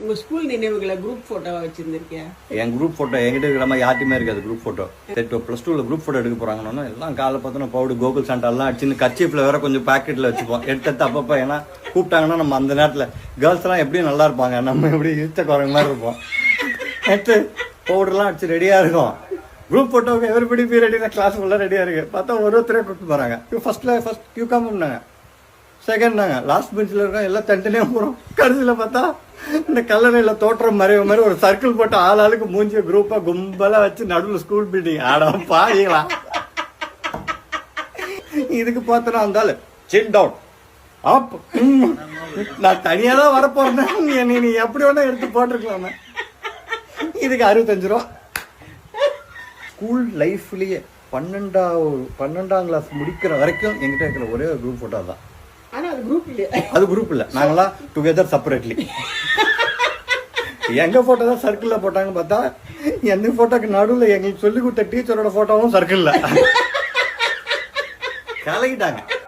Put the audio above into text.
உங்க ஸ்கூல் நினைவுகளை குரூப் போட்டோவா வச்சிருந்திருக்கியா? என் group photo என்கிட்ட இருக்கிற மாதிரி யார்ட்டுமே இருக்காது குரூப் போட்டோ. சரி +2ல குரூப் போட்டோ எடுக்க போறாங்கன்னா எல்லாம் காலை பார்த்தோன்னா பவுடு கோகுல் சாண்டாலாம் அடிச்சுன்னு கர்ச்சீஃப்ல வேற கொஞ்சம் பாக்கெட்ல வச்சுப்போம். எடுத்து அப்பப்போ ஏன்னா கூப்பிட்டாங்கன்னா நம்ம அந்த நேரத்தில் கேர்ள்ஸ் எல்லாம் எப்படியும் நல்லா இருப்பாங்க, நம்ம எப்படி இழுத்த குரங்கு மாதிரி இருப்போம். எடுத்து பவுடர்லாம் அடிச்சு ரெடியா இருக்கும். குரூப் போட்டோவுக்கு எவரிபடி பி ரெடினா கிளாஸ் ஃபுல்லாக ரெடியா இருக்கு. பார்த்தா ஒருத்தரே கூப்பிட்டு போறாங்க. ஃபர்ஸ்ட் கியூ காம்னாங்க, செகண்ட்னாங்க, லாஸ்ட் பெஞ்சில் இருக்கோம், எல்லாம் தனித்தனியாக போகிறோம். கடைசியில் பார்த்தா இந்த கல்லறையில் தோற்றம் மறைவு மாதிரி ஒரு சர்க்கிள் போட்டு ஆளுக்கு மூஞ்சிய குரூப்பா கும்பலா வச்சு நடுவில் ஸ்கூல் பில்டிங் ஆடா பாக்கலாம். இதுக்கு பார்த்தனா இருந்தாலும் சிட் டவுன் அப், நான் தனியா தான் வரப்போறேன், நீ எப்படி வேணா எடுத்து போட்டிருக்கலாமே. இதுக்கு 65 ரூபா. ஸ்கூல் லைஃப்லயே 12ஆம் கிளாஸ் முடிக்கிற வரைக்கும் எங்கிட்ட இருக்கிற ஒரே குரூப் போட்டோ தான். அது குரூப் இல்ல, நாங்களாம் டுகெதர் செப்பரேட்லி. எங்க போட்டோ தான் சர்க்கிள்ல போட்டாங்கன்னு பார்த்தா எந்த போட்டோக்கு நடுவில் எங்களுக்கு சொல்லி கொடுத்த டீச்சரோட போட்டோவும் சர்க்கிள்ல கலக்கிட்டாங்க.